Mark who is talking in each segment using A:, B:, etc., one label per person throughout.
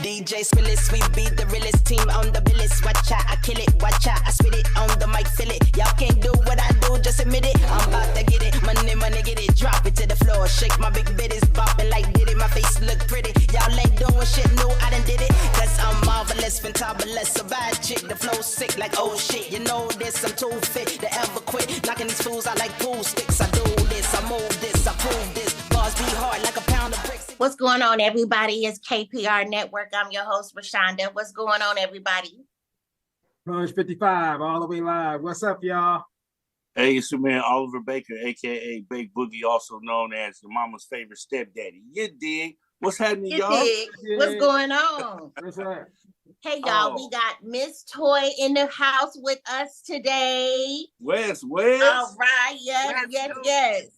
A: DJ Spillis, we be the realest team on the billis. Watch out, I kill it, watch out, I spit it on the mic, feel it. Y'all can't do what I do, just admit it. I'm about to get it, money, get it. Drop it to the floor, shake my big bitties, bopping like did it. My face look pretty, y'all ain't doing shit, no, I done did it. Cause I'm marvelous, fantabulous, a bad chick. The flow sick like oh shit, you know this, I'm too fit to ever quit. Knocking these fools out like pool sticks. I do this, I move this, I prove this. Bars be hard like a pound of bricks.
B: What's going on, everybody? It's KPR Network. I'm your host, Rashonda. What's going on, everybody?
C: Punch 55, all the way live. What's up, y'all?
D: Hey, it's your man Oliver Baker, a.k.a. Big Boogie, also known as your mama's favorite stepdaddy. You dig? What's happening, y'all?
B: What's going on?
C: What's up?
B: Hey, y'all, we got MS.TOI in the house with us today.
D: Wes.
B: All right, yes.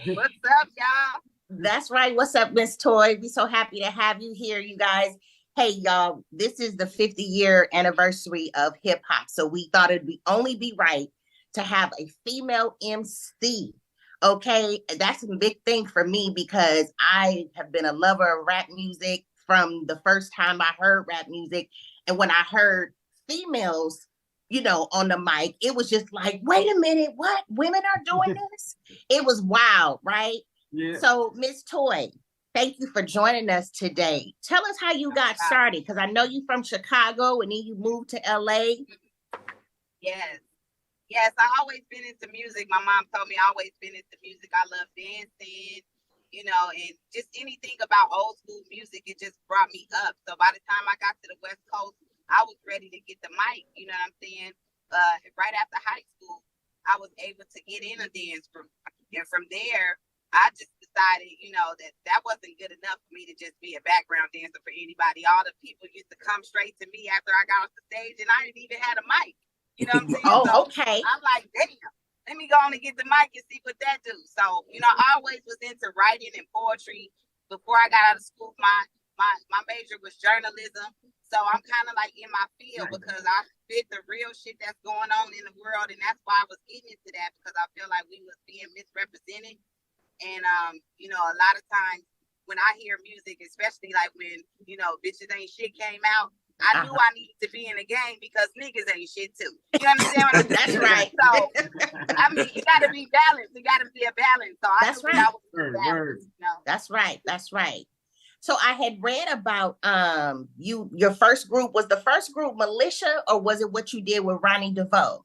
E: What's up, y'all?
B: That's right. What's up, MS.TOI? We're so happy to have you here, you guys. Hey, y'all, this is the 50-year anniversary of hip hop. So we thought it'd only be right to have a female MC. Okay, that's a big thing for me because I have been a lover of rap music from the first time I heard rap music. And when I heard females, on the mic, it was just like, wait a minute, what? Women are doing this? It was wild, right?
C: Yeah.
B: So, MS.TOI, thank you for joining us today. Tell us how you got started, because I know you from Chicago and then you moved to LA.
E: Yes, I always been into music. My mom told me I always been into music. I love dancing, and just anything about old school music, it just brought me up. So by the time I got to the West Coast, I was ready to get the mic, you know what I'm saying? Right after high school, I was able to get in a dance group. And from there, I just decided, that wasn't good enough for me to just be a background dancer for anybody. All the people used to come straight to me after I got off the stage, and I didn't even have a mic. You know what I'm saying?
B: Oh, okay.
E: I'm like, damn, let me go on and get the mic and see what that do. So, I always was into writing and poetry. Before I got out of school, my major was journalism. So I'm kind of like in my field because I fit the real shit that's going on in the world. And that's why I was getting into that, because I feel like we was being misrepresented. And, a lot of times when I hear music, especially like when, Bitches Ain't Shit came out, I knew I needed to be in the game because niggas ain't shit too. You understand what I'm saying?
B: That's right.
E: So, you got to be balanced. You got to be a balance. So
B: that's right.
E: I was balanced,
B: That's right. That's right. So I had read about your first group. Was the first group Militia, or was it what you did with Ronnie DeVoe?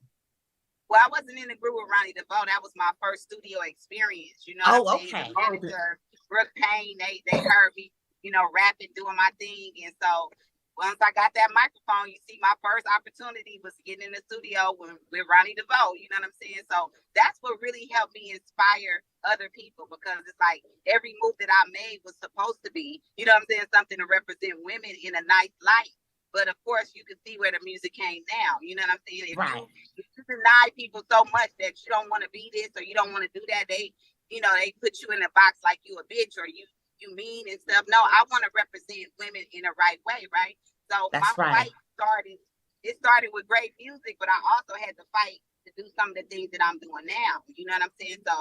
E: Well, I wasn't in the group with Ronnie DeVoe. That was my first studio experience.
B: Okay.
E: The manager, Brooke Payne, they heard me, rapping, doing my thing. And so once I got that microphone, you see, my first opportunity was getting in the studio with Ronnie DeVoe. You know what I'm saying? So that's what really helped me inspire other people, because it's like every move that I made was supposed to be, something to represent women in a nice light. But of course, you can see where the music came down. You know what I'm saying? If you deny people so much that you don't want to be this or you don't want to do that, they put you in a box like you a bitch or you mean and stuff. No, I want to represent women in the right way, right? So fight started with great music, but I also had to fight to do some of the things that I'm doing now. You know what I'm saying? So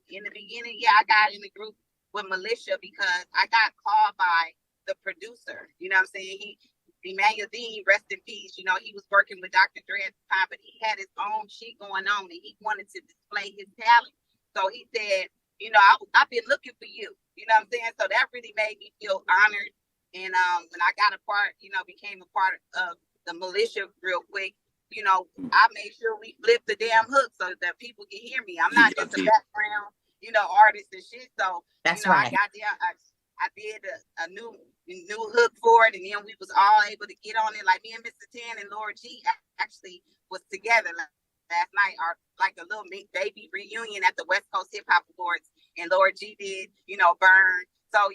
E: in the beginning, I got in the group with Militia because I got called by the producer. You know what I'm saying? Emmanuel Dean, rest in peace. He was working with Dr. Dre at the time, but he had his own shit going on and he wanted to display his talent. So he said, I've been looking for you. You know what I'm saying? So that really made me feel honored. And when I got a part, became a part of the Militia real quick, I made sure we flipped the damn hook so that people can hear me. I'm not just a background, artist and shit. So,
B: that's right.
E: I got there, I did a new hook for it, and then we was all able to get on it. Like me and Mr. Tan and Lord G actually was together last night, like a little baby reunion at the West Coast Hip Hop Awards, and Lord G did, Burn. So,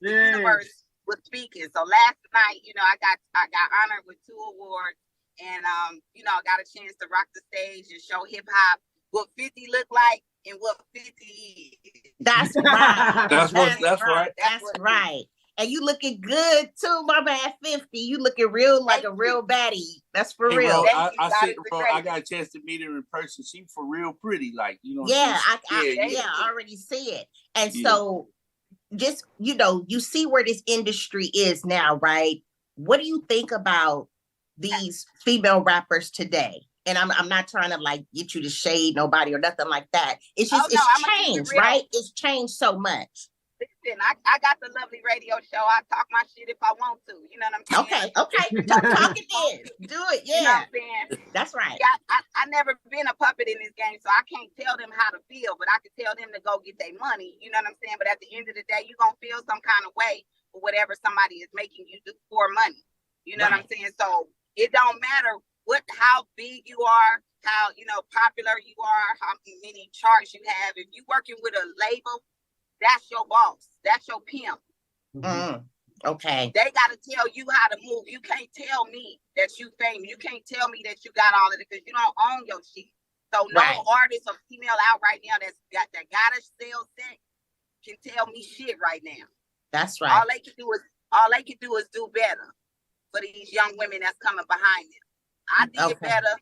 E: the universe was speaking. So last night, I got honored with 2 awards, and I got a chance to rock the stage and show hip hop what 50 look like and what 50 is.
B: That's right.
D: That's right.
B: That's right. And you looking good too, my man. 50. You looking real like a real baddie. That's for real.
D: Bro, I got a chance to meet her in person. She for real pretty, like
B: I already see it. And so just, you see where this industry is now, right? What do you think about these female rappers today? And I'm not trying to like get you to shade nobody or nothing like that. It's just,
E: no,
B: it's changed, right? It's changed so much.
E: Listen, I got the lovely radio show. I talk my shit if I want to. You know what I'm saying?
B: Okay. Talk it then. Do it. Yeah.
E: You know what I'm saying?
B: That's right.
E: Yeah, I never been a puppet in this game, so I can't tell them how to feel, but I can tell them to go get their money. You know what I'm saying? But at the end of the day, you're going to feel some kind of way for whatever somebody is making you do for money. You know what I'm saying? So it don't matter how big you are, how, popular you are, how many charts you have. If you're working with a label, that's your boss. That's your pimp.
B: Okay.
E: They got to tell you how to move. You can't tell me that you famous. You can't tell me that you got all of it because you don't own your shit. So no artist or female out right now that got a sales set can tell me shit right now.
B: That's right.
E: All they can do is do better for these young women that's coming behind them. I did better,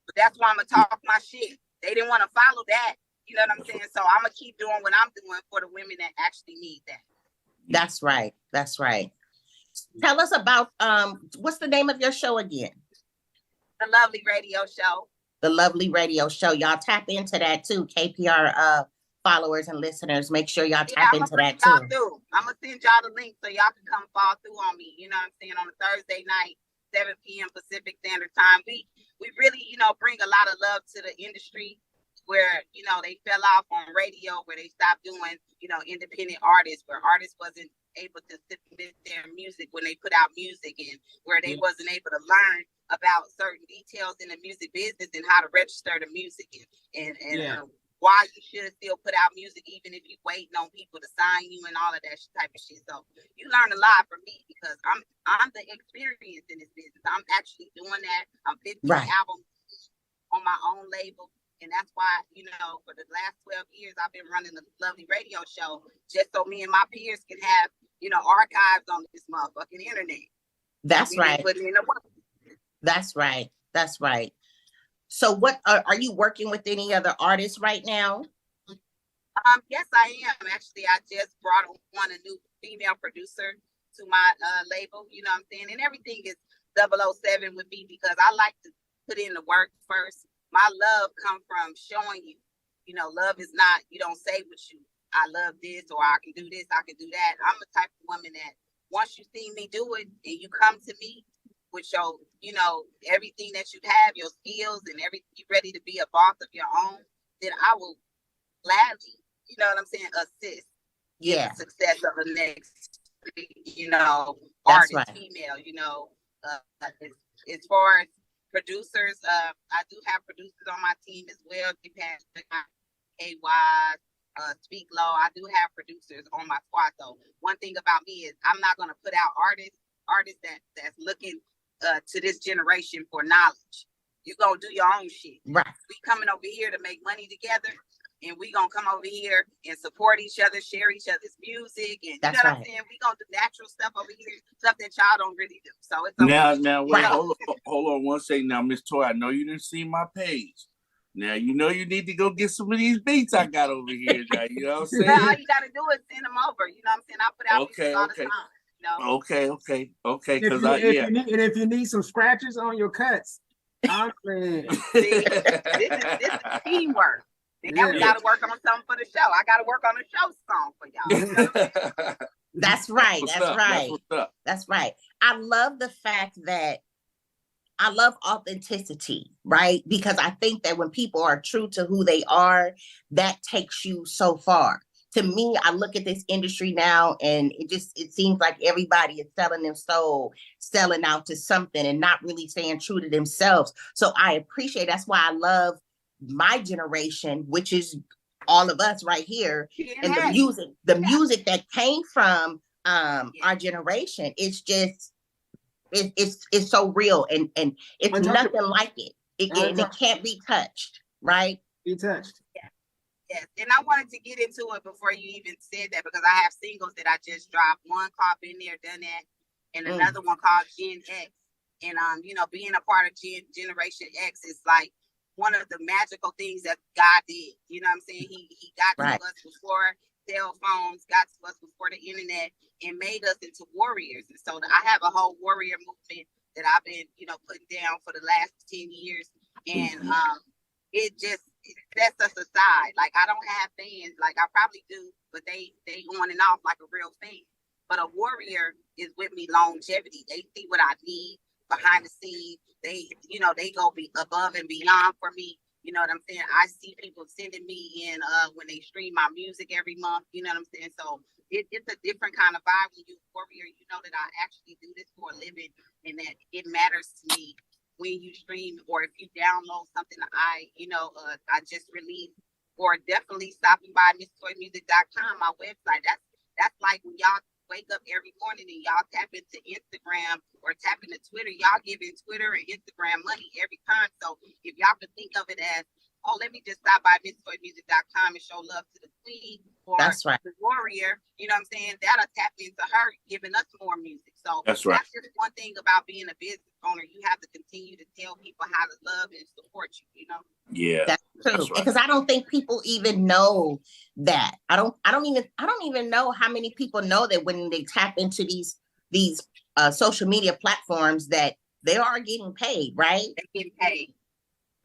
E: but that's why I'm gonna talk my shit. They didn't want to follow that. You know what I'm saying? So I'm going to keep doing what I'm doing for the women that actually need that.
B: That's right. That's right. Tell us about, what's the name of your show again?
E: The Lovely Radio Show.
B: The Lovely Radio Show. Y'all tap into that too. KPR followers and listeners, make sure y'all tap into that too.
E: I'm going to send y'all the link so y'all can come fall through on me. You know what I'm saying? On a Thursday night, 7 p.m. Pacific Standard Time. We really, bring a lot of love to the industry, where they fell off on radio, where they stopped doing independent artists, where artists wasn't able to submit their music when they put out music, and where they wasn't able to learn about certain details in the music business and how to register the music and why you should still put out music even if you're waiting on people to sign you and all of that type of shit. So you learn a lot from me because I'm the experience in this business. I'm actually doing that. I'm 50 albums on my own label. And that's why, for the last 12 years, I've been running the Lovely Radio Show just so me and my peers can have, archives on this motherfucking internet.
B: That's right. That's right. That's right. So what, are you working with any other artists right now?
E: Yes, I am. Actually, I just brought on a new female producer to my label, you know what I'm saying? And everything is 007 with me because I like to put in the work first. My love comes from showing you, love is not, you don't say what I love this or I can do this, I can do that. I'm the type of woman that once you see me do it and you come to me with your, everything that you have, your skills and everything, you ready to be a boss of your own, then I will gladly, assist in the success of the next, artist, right. Female, as far as producers, I do have producers on my team as well. AY, Speak Low. I do have producers on my squad. So one thing about me is I'm not gonna put out artists that's looking to this generation for knowledge. You're gonna do your own shit.
B: Right.
E: We coming over here to make money together, and we gonna come over here and support each other, share each other's music, and
B: that's
E: what I'm saying? We gonna do natural stuff over here, stuff that y'all don't really do. So it's okay.
D: Now wait, hold on one second. Now, Miss Toi, I know you didn't see my page. Now you need to go get some of these beats I got over here. Now, you know what I'm saying?
E: All you gotta do is send them over. You know what I'm saying? I put out music all the time.
D: Okay. Because
C: if you need some scratches on your cuts, I'm saying
E: this is teamwork. Now we got to work on something for the show. I got to work on a show song for y'all.
B: That's right. That's right. I love the fact that I love authenticity, right? Because I think that when people are true to who they are, that takes you so far. To me, I look at this industry now and it seems like everybody is selling their soul, selling out to something and not really staying true to themselves. So I appreciate, that's why I love my generation, which is all of us right here, and the music that came from our generation. It's just it's so real and it's nothing like it. It can't be touched, right?
C: Be touched.
E: Yes, and I wanted to get into it before you even said that because I have singles that I just dropped. One called Been There, Done That, and another one called Gen X. And being a part of Generation X is like one of the magical things that God did. You know what I'm saying? He got to us before cell phones got to us before the internet and made us into warriors. And so I have a whole warrior movement that I've been, putting down for the last 10 years. And it sets us aside. Like, I don't have fans. Like, I probably do, but they on and off like a real fan. But a warrior is with me longevity. They see what I need behind the scenes. They go above and beyond for me. You know what I'm saying? I see people sending me in when they stream my music every month. You know what I'm saying? So it's a different kind of vibe when you're a warrior. You know that I actually do this for a living and that it matters to me when you stream or if you download something I just released, or definitely stopping by MS.TOI'S.com, my website. That's like when y'all wake up every morning and y'all tap into Instagram or tap into Twitter. Y'all giving Twitter and Instagram money every time. So if y'all could think of it as, oh, let me just stop by MS.TOI'S.com and show love to the queen or
B: That's right.
E: the warrior, you know what I'm saying? That'll tap into her giving us more music. So
D: that's right.
E: That's just one thing about being a business owner. You have to continue to tell people how to love and support you,
D: Yeah.
B: That's true.
D: That's right.
B: Because I don't think people even know that. I don't even know how many people know that when they tap into these social media platforms that they are getting paid, right?
E: They get paid.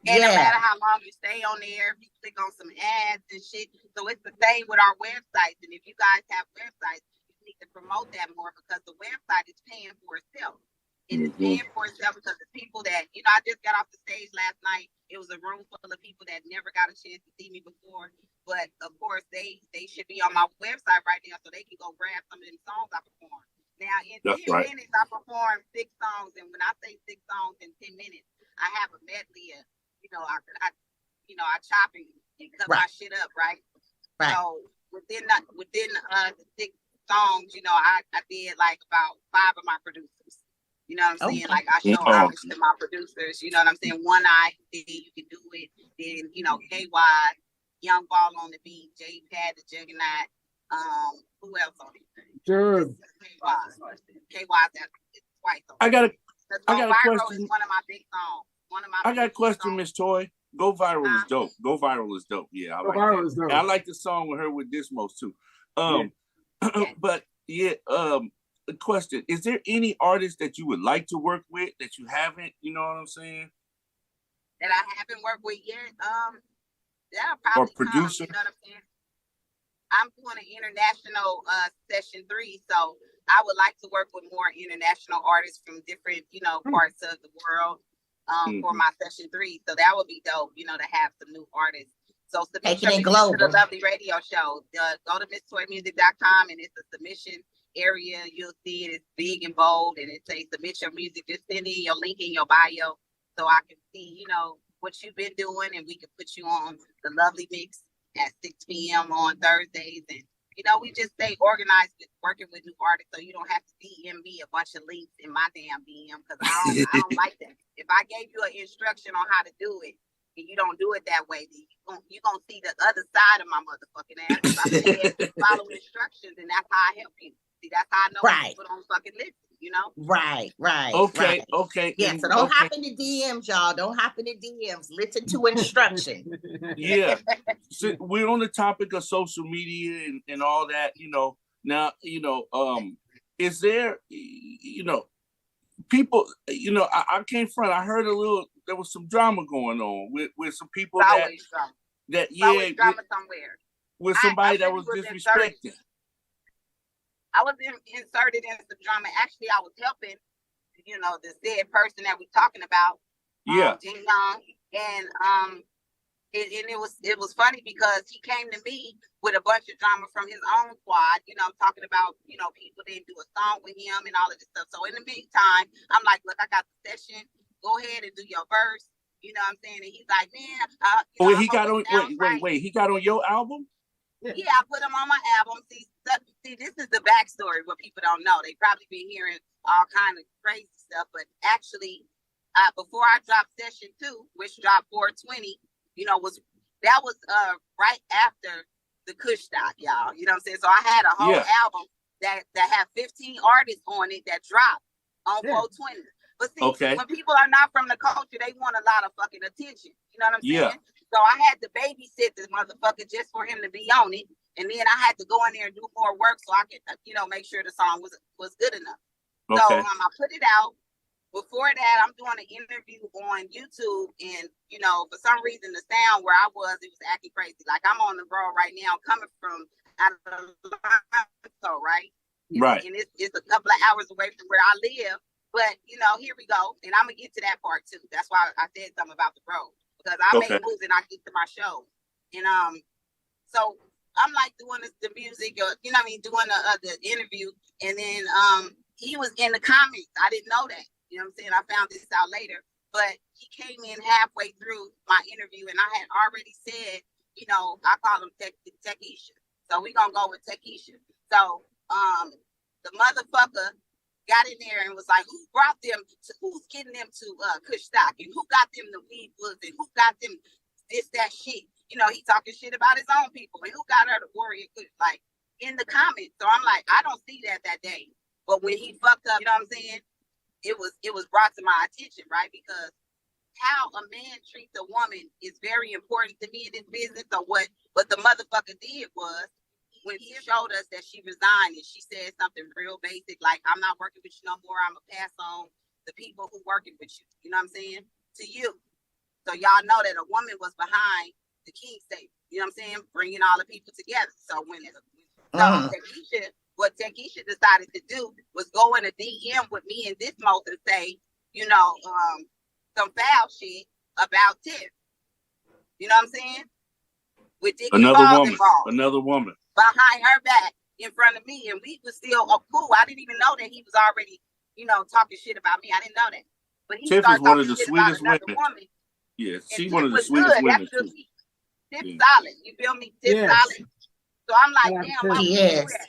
E: And no matter how long you stay on there, if you click on some ads and shit. So it's the same with our websites. And if you guys have websites, you need to promote that more because the website is paying for itself. It is paying for itself because the people that, I just got off the stage last night. It was a room full of people that never got a chance to see me before. But of course, they should be on my website right now so they can go grab some of them songs I perform. Now, in 10 minutes, I perform 6 songs. And when I say 6 songs in 10 minutes, I have a medley of, I chop and cut my shit up, right? So within the 6 songs, I did like about 5 of my producers. You know what I'm saying? Like I show homage to my producers. You know what I'm saying? One Eye, then You Can Do It. Then KY, Young Ball on the beat, J Pad the Juggernaut. Who else on it?
C: Sure.
E: KY's twice.
D: I got a
E: Viral
D: question.
E: is one of my big songs.
D: I got a question, Miss Toi. Go Viral is dope. Go Viral is dope. Yeah, I like
C: Viral
D: that.
C: is dope.
D: I like the song with her with Dismos too. But a question: is there any artist that you would like to work with that you haven't? You know what I'm saying?
E: That I haven't worked with yet. That'll probably
D: or producer.
E: Come, you know what I'm saying? I'm doing an international session 3, so I would like to work with more international artists from different, parts of the world for my session 3. So that would be dope, to have some new artists. So submit your music to the Lovely Radio Show. Go to MS.TOI'S.com and it's a submission area. You'll see it. It's big and bold, and it says submit your music. Just send in your link in your bio so I can see, what you've been doing, and we can put you on the Lovely Mix at 6 p.m. on Thursdays. And, we just stay organized with working with new artists so you don't have to DM me a bunch of links in my damn DM because I don't like that. If I gave you an instruction on how to do it and you don't do it that way, then you're going to see the other side of my motherfucking ass. If I said follow instructions, and that's how I help you. See, that's how I know people don't fucking listen.
B: Right.
D: Okay.
B: Yeah, so don't hop in the DMs, y'all. Don't hop in the DMs. Listen to instruction.
D: Yeah. So we're on the topic of social media and all that, Now, is there, people, I can't front. I heard there was some drama going on with some people drama
E: somewhere.
D: With somebody that was disrespected.
E: I was inserted in some drama. Actually, I was helping, the said person that we're talking about. Jing Young. And it was funny because he came to me with a bunch of drama from his own squad, talking about, people didn't do a song with him and all of this stuff. So in the meantime, I'm like, look, I got the session. Go ahead and do your verse. You know what I'm saying? And he's like, man.
D: He got on, wait, he got on your album?
E: Yeah, I put him on my album. See, this is the backstory. What people don't know, they probably been hearing all kind of crazy stuff. But actually, before I dropped session 2, which dropped 420, was right after the Kush Stock, y'all. You know what I'm saying? So I had a whole album that had 15 artists on it that dropped on 420. But see, when people are not from the culture, they want a lot of fucking attention. You know what I'm saying? So I had to babysit this motherfucker just for him to be on it. And then I had to go in there and do more work so I could, make sure the song was good enough.
D: Okay.
E: So I put it out. Before that, I'm doing an interview on YouTube, and for some reason the sound where I was, it was acting crazy. Like I'm on the road right now, coming from Atlanta, right?
D: Right.
E: And it's a couple of hours away from where I live. But here we go, and I'm gonna get to that part too. That's why I said something about the road, because I make moves and I get to my show, and so I'm like doing the music, or doing the interview, and then he was in the comments. I didn't know that. You know what I'm saying? I found this out later, but he came in halfway through my interview, and I had already said, I call him Techisha. So we're going to go with Techisha. So the motherfucker got in there and was like, who's getting them to Kush Stock, and who got them the weed woods, and who got them this, that shit. He talking shit about his own people, and who got her to Warrior Kush, like in the comments. So I'm like, I don't see that day. But when he fucked up, you know what I'm saying? It was brought to my attention, right? Because how a man treats a woman is very important to me in this business. So what the motherfucker did was, when he showed us that she resigned and she said something real basic, like, I'm not working with you no more. I'm gonna pass on the people who working with you. You know what I'm saying? To you. So y'all know that a woman was behind the King State. You know what I'm saying? Bringing all the people together. So what Techisha decided to do was go in a DM with me and this most and say, some foul shit about Tiff. You know what I'm saying? With Dickie
D: another woman
E: behind her back in front of me, and we was still cool. I didn't even know that he was already, talking shit about me. I didn't know that. But he
D: Tiff
E: started
D: is one of
E: talking
D: the
E: shit about
D: sweetest
E: another
D: women.
E: woman.
D: Yeah, she's
E: Tiff
D: one of the
E: was
D: sweetest
E: good.
D: women
E: That's
D: too.
E: Tiff solid. You feel me? Tiff solid. So I'm like, damn, why would he do that?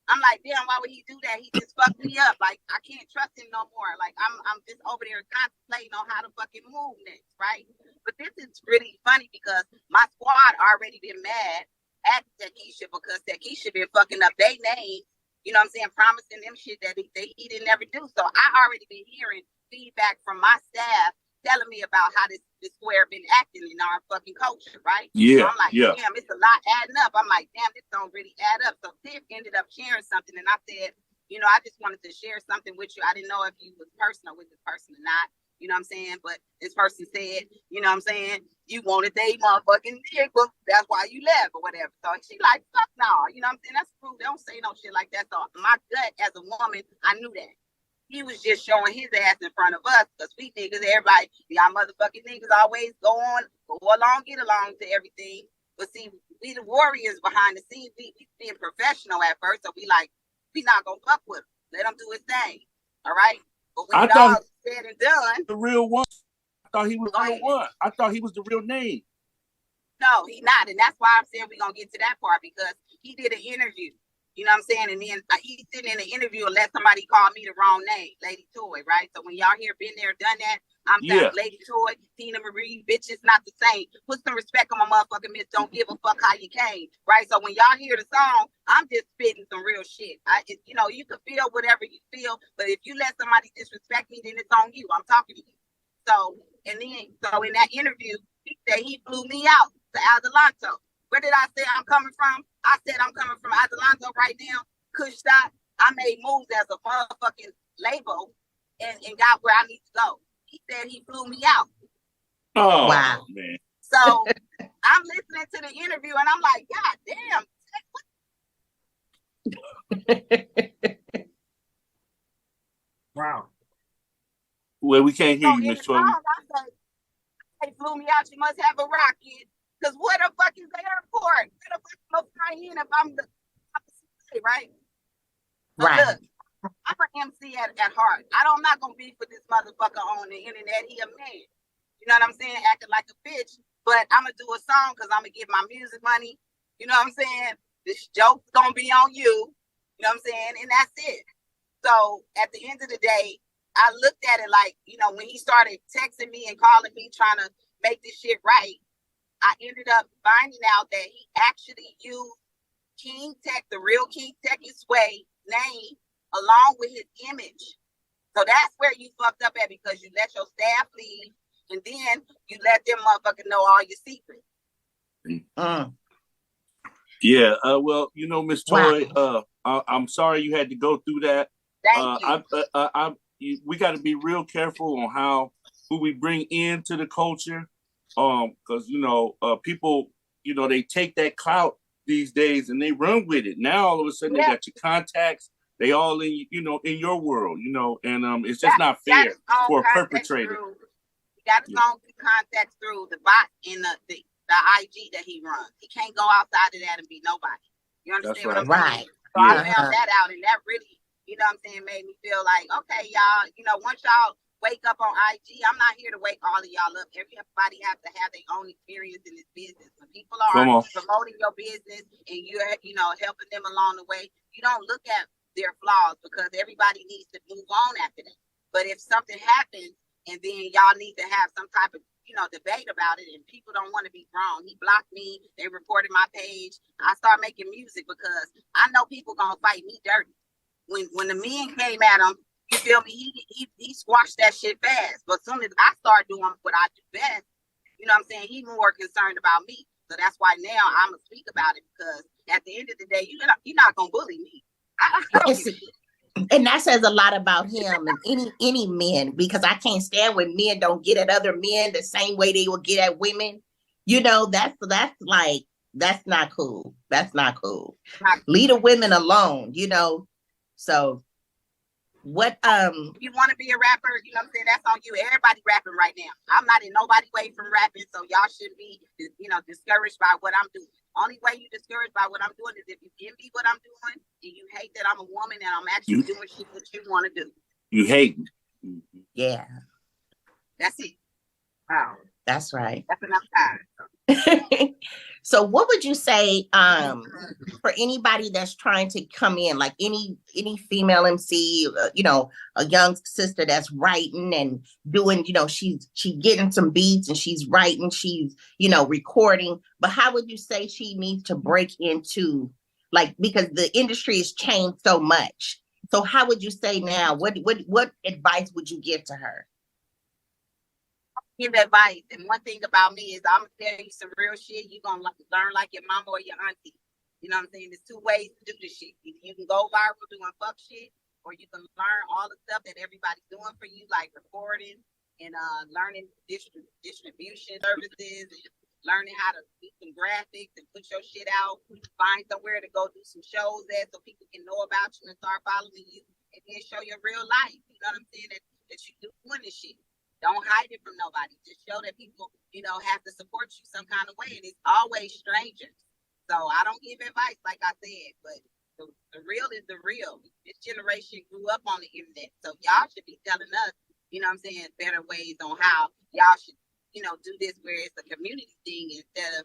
E: I'm like, damn, why would he do that? He just fucked me up. Like, I can't trust him no more. Like, I'm just over there contemplating on how to fucking move next, right? But this is really funny because my squad already been mad at Techisha because Techisha been fucking up their name, you know what I'm saying, promising them shit that he didn't ever do. So I already been hearing feedback from my staff telling me about how this square been acting in our fucking culture, right?
D: Yeah.
E: So I'm like, damn, it's a lot adding up. I'm like, damn, this don't really add up. So Tiff ended up sharing something, and I said, I just wanted to share something with you. I didn't know if you was personal with this person or not. You know what I'm saying? But this person said, you know what I'm saying, you wanted they motherfucking dick, but that's why you left or whatever. So she like, fuck no. You know what I'm saying? That's rude. They don't say no shit like that. So my gut as a woman, I knew that. He was just showing his ass in front of us because we niggas, everybody, y'all motherfucking niggas always go along, get along to everything. But see, we the warriors behind the scenes. We being professional at first, so we not gonna fuck with him. Let him do his thing. All right? But when it's all said and done,
D: the real one. I thought he was the real one. I thought he was the real name.
E: No, he not. And that's why I'm saying we're gonna get to that part, because he did an interview. You know what I'm saying? And then he's sitting in an interview and let somebody call me the wrong name, Lady Toy, right? So when y'all here been there, done that, I'm saying Lady Toy, Tina Marie, bitch, it's not the same. Put some respect on my motherfucking miss. Don't give a fuck how you came, right? So when y'all hear the song, I'm just spitting some real shit. You can feel whatever you feel, but if you let somebody disrespect me, then it's on you. I'm talking to you. So in that interview, he said he flew me out to Adelanto. Where did I say I'm coming from? I said I'm coming from Adelanto right now. Kush Stock. I made moves as a motherfucking label and got where I need to go. He said he flew me out.
D: Oh, wow, man.
E: So I'm listening to the interview and I'm like, God damn.
C: Wow.
D: Well, we can't hear you, Miss Toy.
E: They flew me out. You must have a rocket. Because where the fuck is the airport? Where the fuck am I flying in if I'm the right? So
B: right.
E: Look, I'm an MC at heart. I'm not going to beef with this motherfucker on the internet. He a man. You know what I'm saying? Acting like a bitch. But I'm going to do a song because I'm going to get my music money. You know what I'm saying? This joke's going to be on you. You know what I'm saying? And that's it. So at the end of the day, I looked at it like, when he started texting me and calling me trying to make this shit right, I ended up finding out that he actually used King Tech, the real King Tech's way name, along with his image. So that's where you fucked up at, because you let your staff leave and then you let them motherfuckers know all your secrets.
D: Yeah. Well, Miss
B: Wow.
D: Toy, I'm sorry you had to go through that.
E: Thank you.
D: We got to be real careful on who we bring into the culture, because people, they take that clout these days and they run with it. Now all of a sudden they
E: Yeah.
D: got your contacts. They all in your world, and it's just not fair for a perpetrator.
E: He got his own contacts through the bot in the IG that he runs. He can't go outside of that and be nobody. You understand what I'm saying?
B: Right.
E: So I found that out, and that really, made me feel like, okay, y'all, once y'all wake up on IG, I'm not here to wake all of y'all up. Everybody has to have their own experience in this business. When people are promoting your business and you're, helping them along the way, you don't look at their flaws, because everybody needs to move on after that. But if something happens and then y'all need to have some type of debate about it, and people don't want to be wrong. He blocked me. They reported my page. I started making music because I know people gonna fight me dirty. When the men came at him, you feel me? He squashed that shit fast. But as soon as I start doing what I do best, you know what I'm saying? He's more concerned about me. So that's why now I'm gonna speak about it, because at the end of the day, you're not gonna bully me. I don't give a shit.
B: And that says a lot about him and any men, because I can't stand when men don't get at other men the same way they will get at women. That's not cool. That's not cool. Leave the women alone, So what
E: you want to be a rapper, you know what I'm saying? That's on you. Everybody rapping right now. I'm not in nobody way from rapping, so y'all shouldn't be discouraged by what I'm doing. Only way you discouraged by what I'm doing is if you envy what I'm doing and you hate that I'm a woman and I'm actually doing shit that you want to do.
D: You hate.
B: Yeah.
E: That's it. Wow.
B: That's right.
E: That's enough time.
B: So what would you say for anybody that's trying to come in, like any female MC, a young sister that's writing and doing, she's getting some beats and she's writing, she's, recording, but how would you say she needs to break into, because the industry has changed so much. So how would you say now, what advice would you give to her?
E: Give advice. And one thing about me is I'm gonna tell you some real shit. You're gonna learn like your mama or your auntie. You know what I'm saying? There's two ways to do this shit. Either you can go viral doing fuck shit, or you can learn all the stuff that everybody's doing for you, like recording and learning distribution services, and learning how to do some graphics and put your shit out. Find somewhere to go do some shows at so people can know about you and start following you, and then show your real life. You know what I'm saying? That you're doing this shit. Don't hide it from nobody. Just show that people, have to support you some kind of way. And it's always strangers. So I don't give advice, like I said, but the real is the real. This generation grew up on the internet. So y'all should be telling us, better ways on how y'all should, do this where it's a community thing instead of,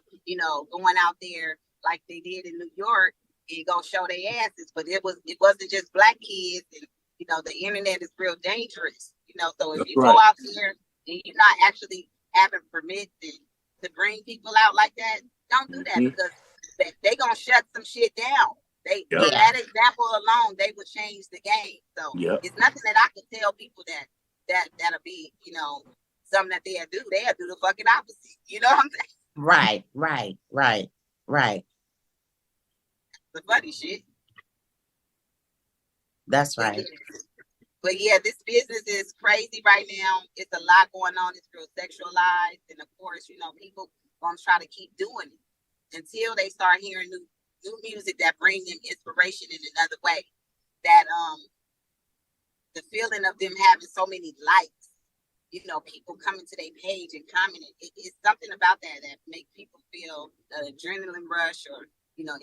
E: going out there like they did in New York and go show their asses. But it wasn't just black kids, and the internet is real dangerous. So if you go out there and you're not actually having permits to bring people out like that, don't do that, because they gonna shut some shit down. From that example alone, they would change the game. So it's nothing that I can tell people that'll be, something that they'll do. They'll do the fucking opposite. You know what I'm saying?
B: Right.
E: The funny shit.
B: That's right.
E: But yeah, this business is crazy right now. It's a lot going on. It's real sexualized. And of course, people gonna try to keep doing it until they start hearing new music that brings them inspiration in another way. That the feeling of them having so many likes, people coming to their page and commenting. It's something about that makes people feel the adrenaline rush or,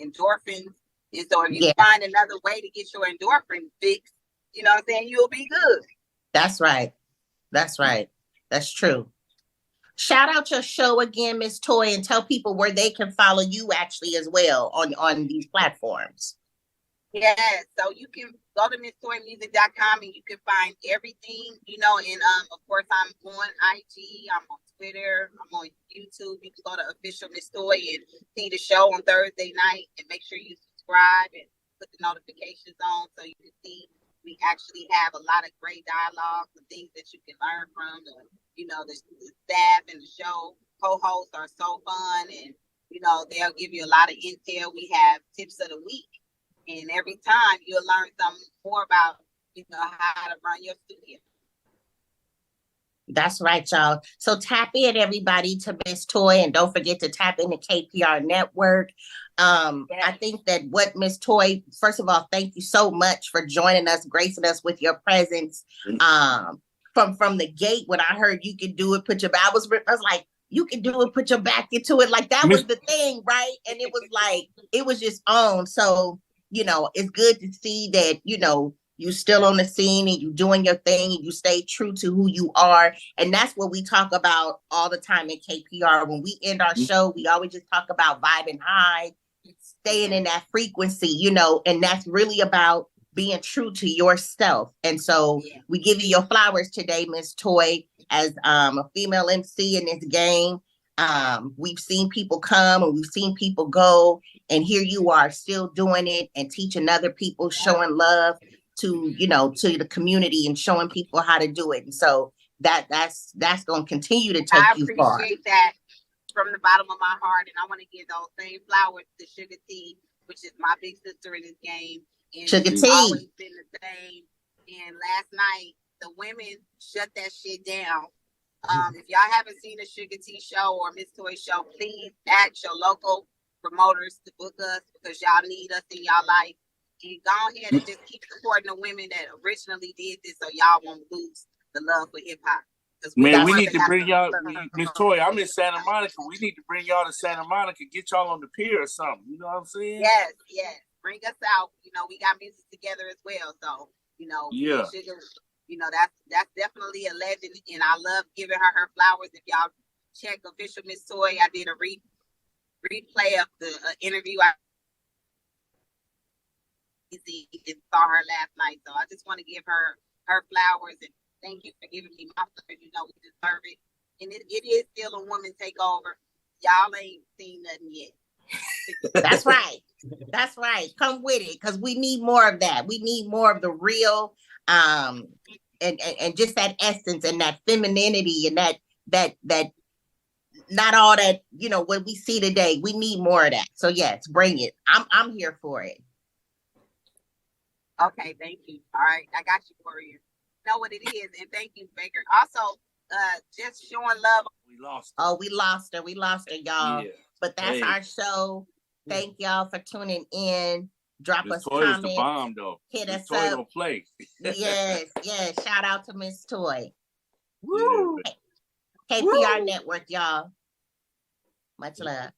E: endorphins. And so if you find another way to get your endorphin fix, you know what I'm saying, you'll be good.
B: That's right. That's true. Shout out your show again, Miss Toy, and tell people where they can follow you actually as well on these platforms.
E: Yeah, so you can go to MS.TOI'S and you can find everything, and of course I'm on IG, I'm on Twitter, I'm on YouTube. You can go to official Miss Toy and see the show on Thursday night, and make sure you subscribe and put the notifications on so you can see we actually have a lot of great dialogues and things that you can learn from. The staff and the show co-hosts are so fun, and You know, they'll give you a lot of intel. We have tips of the week, and every time you'll learn something more about, you know, how to run your studio.
B: That's right, y'all. So tap in, everybody, to Miss Toy, and don't forget to tap in the KPR network. I think that what Miss Toy, first of all, thank you so much for joining us, gracing us with your presence. From the gate, when I heard you could do it, I was like, you can do it, put your back into it. Like, that was the thing, right? And it was like, it was just on. So, you know, it's good to see that, you know, you still on the scene and you doing your thing and you stay true to who you are. And that's what we talk about all the time in KPR. When we end our show, we always just talk about vibing high, staying in that frequency, you know, and that's really about being true to yourself. And so we give you your flowers today, Miss Toy, as a female MC in this game. We've seen people come and we've seen people go, and here you are still doing it and teaching other people, showing love to, you know, to the community and showing people how to do it. And so that's going to continue to take you far.
E: I appreciate that from the bottom of my heart. And I want to give those same flowers to Sugar T, which is my big sister in this game. And
B: Sugar T.
E: Always been the same. And last night, the women shut that shit down. If y'all haven't seen a Sugar T show or Miss Toy show, please ask your local promoters to book us, because y'all need us in y'all life. And go ahead and just keep supporting the women that originally did this, so y'all won't lose the love for hip hop.
D: Man, we need to bring y'all, Miss Toy. I'm in Santa Monica. We need to bring y'all to Santa Monica, get y'all on the pier or something. You know what I'm saying?
E: Yes, yes. Bring us out. You know, we got music together as well. So, you know, Sugar, you know, that's definitely a legend, and I love giving her flowers. If y'all check official Miss Toy, I did a replay of the interview I saw her last night. So I just want to give her flowers and thank you for giving me my flowers. You know, we deserve it. And it is still a woman takeover. Y'all ain't seen nothing yet.
B: That's right. That's right. Come with it, because we need more of that. We need more of the real, and just that essence and that femininity and that not all that, you know, what we see today. We need more of that. So yes, bring it. I'm here for it.
E: Okay, thank you. All right, I got you, Warrior. Know what it is, and thank you, Baker. Also, just showing love.
D: We lost
B: her. Oh, we lost her, y'all. Yeah. But that's our show. Thank y'all for tuning in. Drop us comments.
D: The bomb, though.
B: Hit
D: Miss
B: us
D: Toy
B: up.
D: Don't play.
B: Yes. Shout out to Miss Toy. Woo! KPR Network, y'all. Much love.